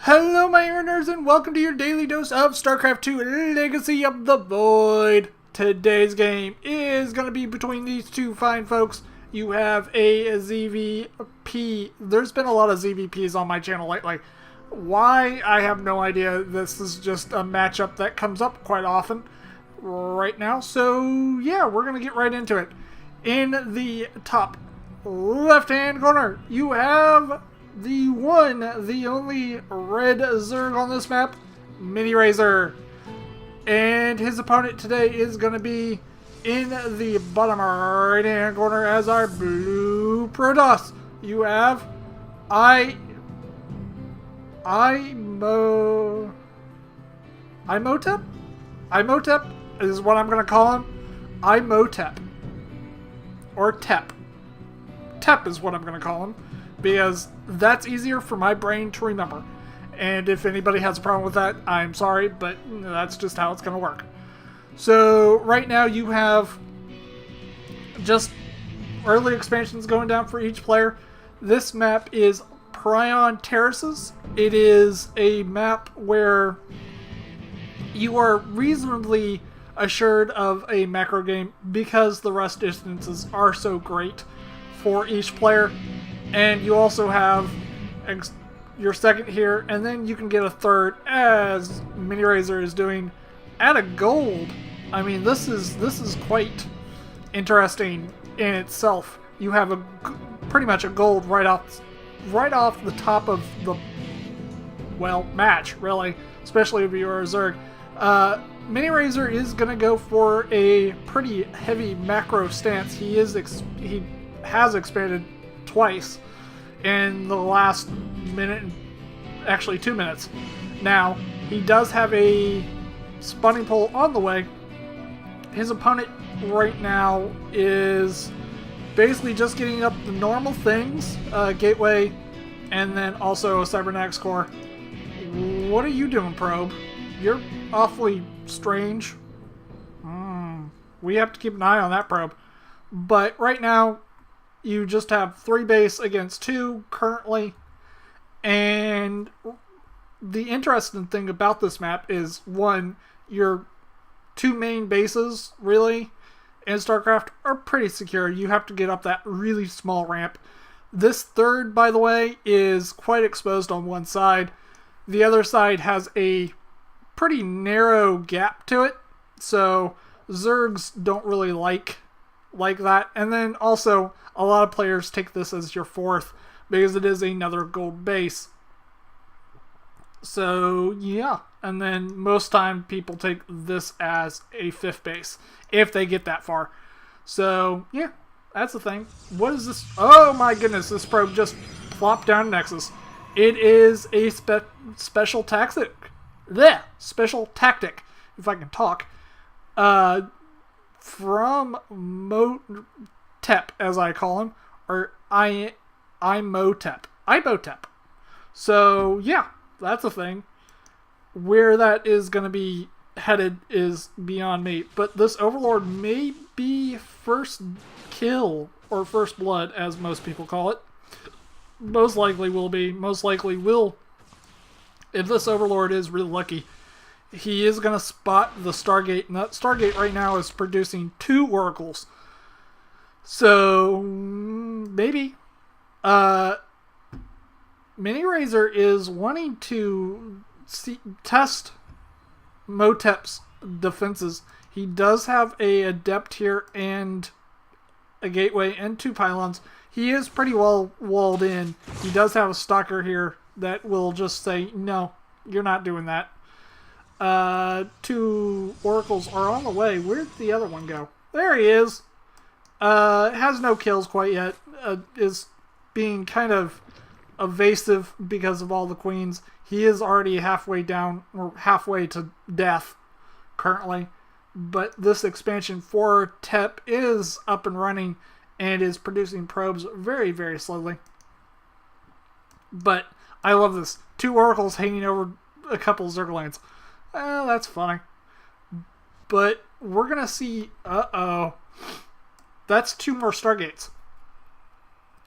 Hello my earners and welcome to your daily dose of Starcraft 2 Legacy of the Void. Today's game is going to be between these two fine folks. You have a ZVP. There's been a lot of ZVPs on my channel lately. Why? I have no idea. This is just a matchup that comes up quite often right now. So yeah, we're going to get right into it. In the top left-hand corner, you have the one, the only red Zerg on this map, Miniraser. And his opponent today is going to be in the bottom right-hand corner as our blue Protoss. You have Imotep? Imotep is what I'm going to call him. Imotep. Or Tep. Tep is what I'm going to call him, because that's easier for my brain to remember. And if anybody has a problem with that, I'm sorry, but that's just how it's going to work. So right now you have just early expansions going down for each player. This map is Prion Terraces. It is a map where you are reasonably assured of a macro game because the rest distances are so great for each player. And you also have your second here, and then you can get a third, as Miniraser is doing at a gold. I mean, this is quite interesting in itself. You have pretty much a gold right off the top of the match, really, especially if you're a Zerg. Miniraser is gonna go for a pretty heavy macro stance. He has expanded twice in the last minute, actually 2 minutes. Now, he does have a spawning pole on the way. His opponent right now is basically just getting up the normal things, gateway, and then also a cybernetics core. What are you doing, Probe? You're awfully strange. We have to keep an eye on that, Probe. But right now, you just have 3 base against 2 currently. And the interesting thing about this map is, one, your 2 main bases, really, in StarCraft are pretty secure. You have to get up that really small ramp. This third, by the way, is quite exposed on one side. The other side has a pretty narrow gap to it. So Zergs don't really like that. And then also, a lot of players take this as your fourth because it is another gold base. So yeah, and then most time people take this as a 5th base if they get that far. So yeah, that's the thing. What is this? Oh my goodness, this probe just plopped down Nexus. It is a special tactic. Special tactic, if I can talk. From Imotep, as I call him, or Imotep. So yeah, that's a thing. Where that is going to be headed is beyond me. But this Overlord may be first kill, or first blood, as most people call it. Most likely will be. Most likely will. If this Overlord is really lucky, he is going to spot the Stargate, and that Stargate right now is producing 2 oracles. So, maybe. Miniraser is wanting to test Imotep's defenses. He does have a Adept here and a gateway and 2 pylons. He is pretty well walled in. He does have a Stalker here that will just say, no, you're not doing that. 2 oracles are on the way. Where'd the other one go? There he is. Has no kills quite yet. Is being kind of evasive because of all the queens. He is already halfway down, or halfway to death currently. But this expansion for Tep is up and running and is producing probes very, very slowly. But I love this. 2 oracles hanging over a couple Zerglings. That's funny. But we're going to see... That's 2 more Stargates.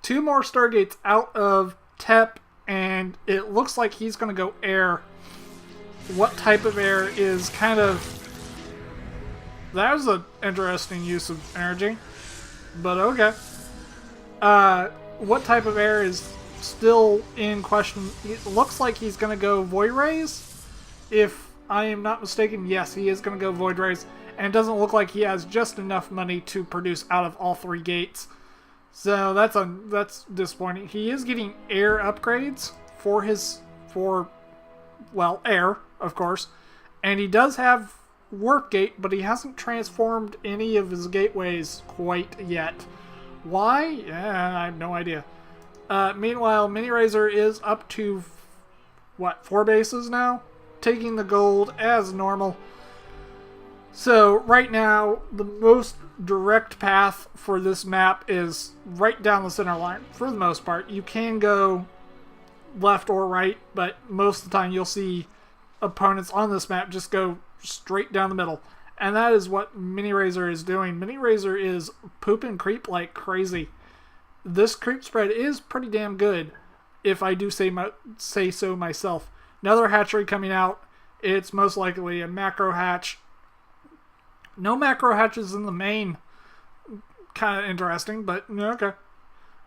2 more Stargates out of Tep and it looks like he's going to go air. What type of air is kind of... That was an interesting use of energy, but okay. What type of air is still in question? It looks like he's going to go Void Rays. If I am not mistaken, yes, he is going to go Void Rays. And it doesn't look like he has just enough money to produce out of all 3 gates. So that's disappointing. He is getting air upgrades for air, of course. And he does have Warp Gate, but he hasn't transformed any of his gateways quite yet. Why? Yeah, I have no idea. Meanwhile, Miniraser is up to, 4 bases now? Taking the gold as normal. So, right now, the most direct path for this map is right down the center line, for the most part. You can go left or right, but most of the time you'll see opponents on this map just go straight down the middle. And that is what Miniraser is doing. Miniraser is pooping creep like crazy. This creep spread is pretty damn good, if I do say so myself. Another hatchery coming out. It's most likely a macro hatch. No macro hatches in the main. Kind of interesting, but okay.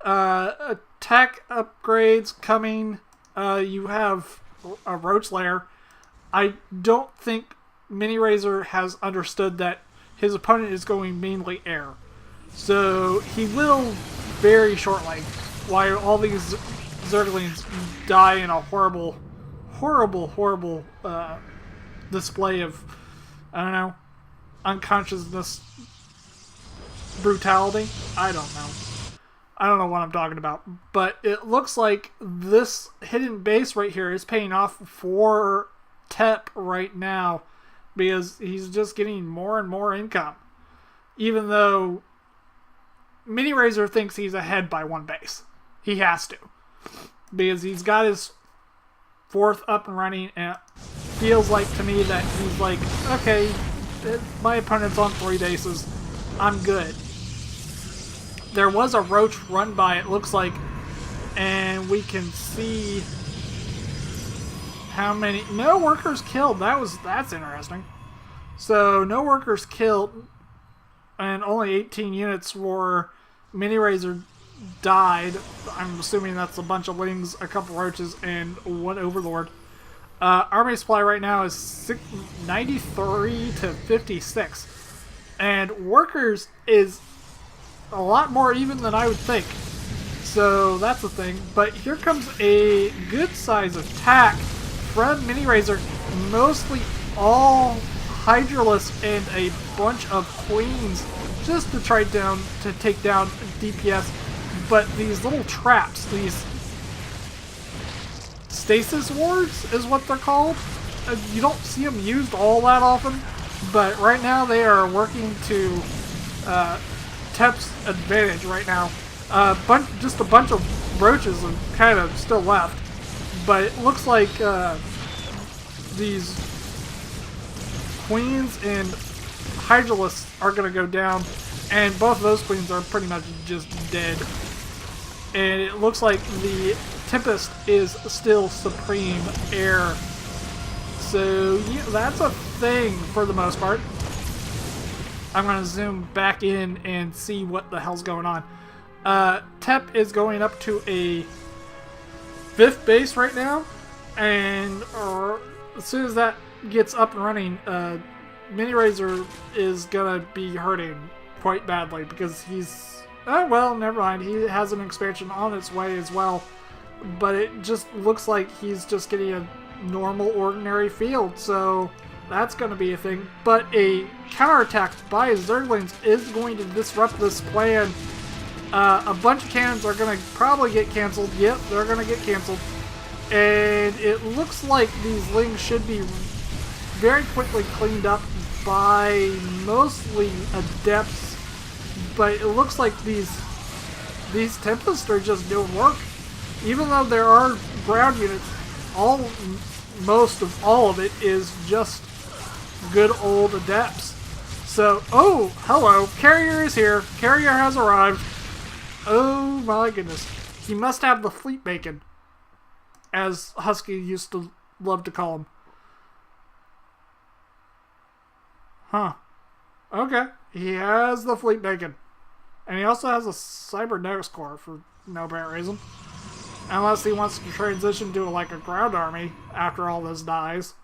Attack upgrades coming. You have a roach lair. I don't think Miniraser has understood that his opponent is going mainly air. So he will very shortly, while all these Zerglings die in a horrible display of, I don't know, unconsciousness, brutality. I don't know what I'm talking about. But it looks like this hidden base right here is paying off for Tep right now, because he's just getting more and more income. Even though Miniraser thinks he's ahead by 1 base. He has to. Because he's got his 4th up and running, and it feels like to me that he's like, okay, my opponent's on 3 bases. I'm good. There was a roach run by, it looks like, and we can see how many... No workers killed. That's interesting. So, no workers killed, and only 18 units were... Miniraser died. I'm assuming that's a bunch of lings, a couple roaches, and 1 overlord. Army supply right now is 93 to 56. And workers is a lot more even than I would think. So that's the thing. But here comes a good size attack from Miniraser. Mostly all Hydralisk and a bunch of queens just to try to take down DPS. But these little traps, these stasis wards is what they're called. You don't see them used all that often, but right now they are working to Tep's advantage right now. Just a bunch of roaches are kind of still left, but it looks like these queens and Hydralisks are going to go down, and both of those queens are pretty much just dead. And it looks like the Tempest is still supreme air. So yeah, that's a thing for the most part. I'm going to zoom back in and see what the hell's going on. Tep is going up to a 5th base right now, and as soon as that gets up and running, Miniraser is going to be hurting quite badly because he's... Oh, well, never mind. He has an expansion on its way as well. But it just looks like he's just getting a normal, ordinary field. So that's going to be a thing. But a counterattack by Zerglings is going to disrupt this plan. A bunch of cannons are going to probably get canceled. Yep, they're going to get canceled. And it looks like these lings should be very quickly cleaned up by mostly adepts. But it looks like these Tempests are just doing work. Even though there are ground units, most of all of it is just good old adepts. So, oh, hello, Carrier is here. Carrier has arrived. Oh my goodness. He must have the fleet bacon. as Husky used to love to call him. Huh. Okay. He has the Fleet Bacon. And he also has a Cybernetics Core for no apparent reason. Unless he wants to transition to like a ground army after all this dies.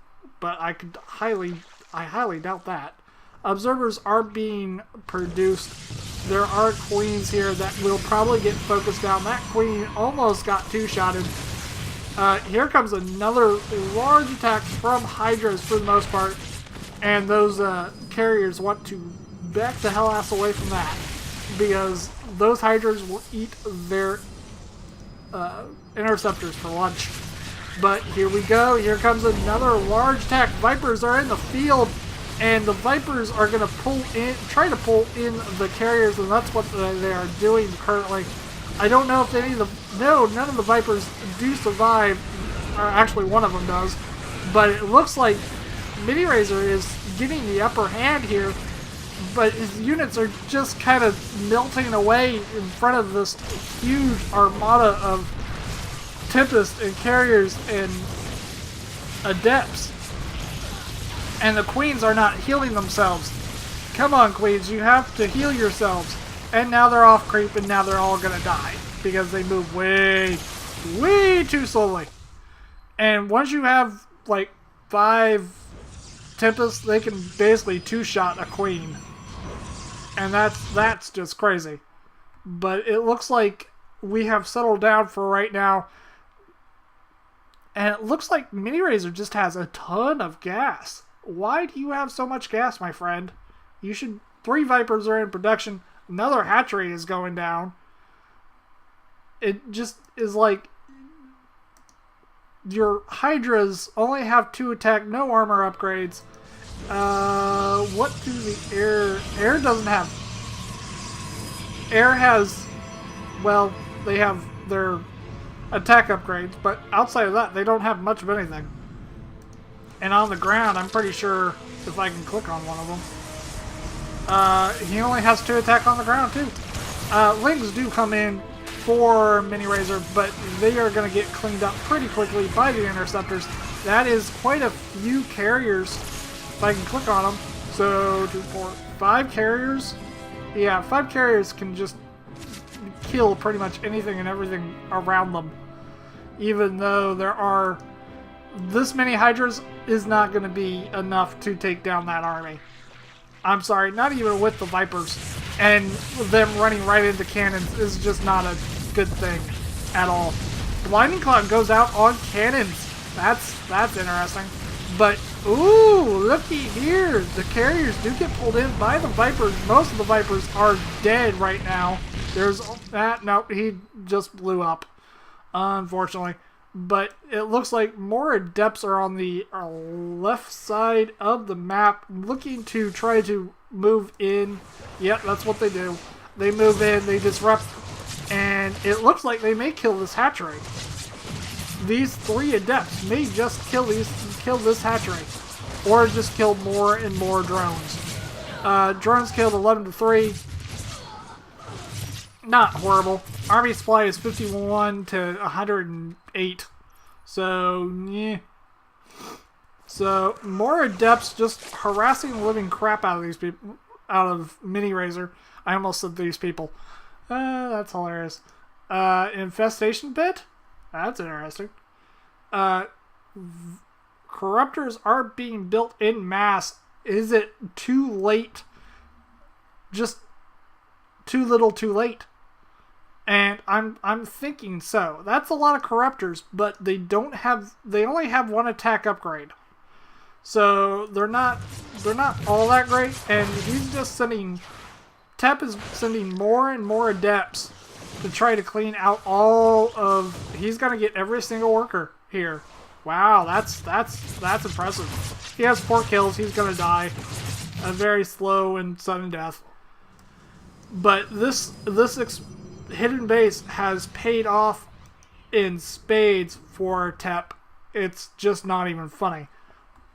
But I highly doubt that. Observers are being produced. There are queens here that will probably get focused down. That queen almost got two-shotted. Here comes another large attack from Hydras for the most part. And those carriers want to back the hell ass away from that. Because those Hydras will eat their interceptors for lunch. But here we go. Here comes another large attack. Vipers are in the field. And the Vipers are going to try to pull in the carriers. And that's what they are doing currently. I don't know if none of the Vipers do survive. Or actually, one of them does. But it looks like Miniraser is getting the upper hand here. But his units are just kind of melting away in front of this huge armada of Tempest and carriers and Adepts. And the queens are not healing themselves. Come on, queens, you have to heal yourselves. And now they're off creep, and now they're all gonna die. Because they move way too slowly. And once you have, like, 5 Tempests, they can basically two-shot a queen. And that's just crazy. But it looks like we have settled down for right now. And it looks like Miniraser just has a ton of gas. Why do you have so much gas, my friend? 3 Vipers are in production. Another hatchery is going down. It just is like your Hydras only have 2 attack, no armor upgrades. What do the air doesn't have? Air has, well, they have their attack upgrades, but outside of that, they don't have much of anything. And on the ground, I'm pretty sure if I can click on one of them. He only has 2 attack on the ground, too. Lings do come in for Miniraser, but they are going to get cleaned up pretty quickly by the interceptors. That is quite a few carriers, if I can click on them. So, 2, 4, 5 carriers. Yeah, 5 carriers can just kill pretty much anything and everything around them. Even though there are this many Hydras is not going to be enough to take down that army. I'm sorry, not even with the Vipers. And them running right into cannons is just not a good thing at all. Blinding Cloud goes out on cannons. That's interesting. But, ooh, looky here. The carriers do get pulled in by the Vipers. Most of the Vipers are dead right now. There's that. Nope, he just blew up, unfortunately. But it looks like more Adepts are on the left side of the map looking to try to move in. Yep, that's what they do. They move in, they disrupt, and it looks like they may kill this hatchery. These 3 Adepts may just kill this hatchery. Or just kill more and more drones. Drones killed 11 to 3. Not horrible. Army supply is 51 to 108. So, yeah. So, more Adepts just harassing the living crap out of these people. Out of Miniraser. I almost said these people. That's hilarious. Infestation pit? That's interesting. Corruptors are being built in mass. Is it too late? Just too little too late? And I'm thinking so. That's a lot of Corruptors, but they only have 1 attack upgrade. So they're not all that great, and he's just sending Tep is sending more and more Adepts to try to clean out all of. He's gonna get every single worker here. Wow, that's impressive. He has 4 kills, he's gonna die. A very slow and sudden death. But this hidden base has paid off in spades for Tep. It's just not even funny.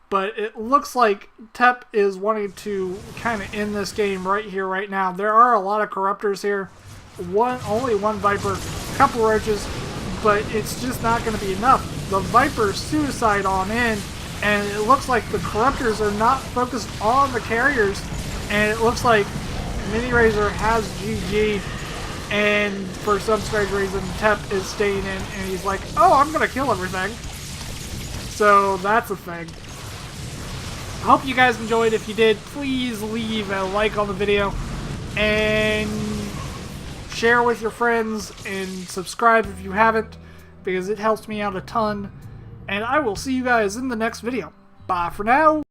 But it looks like Tep is wanting to kind of end this game right here, right now. There are a lot of Corruptors here. Only one Viper, a couple Roaches, but it's just not going to be enough. the Viper suicide on in, and it looks like the Corruptors are not focused on the carriers, and it looks like Miniraser has GG, and for some strange reason, Tep is staying in, and he's like, oh, I'm gonna kill everything. So that's a thing. I hope you guys enjoyed. If you did, please leave a like on the video, and share with your friends, and subscribe if you haven't, because it helps me out a ton. And I will see you guys in the next video. Bye for now.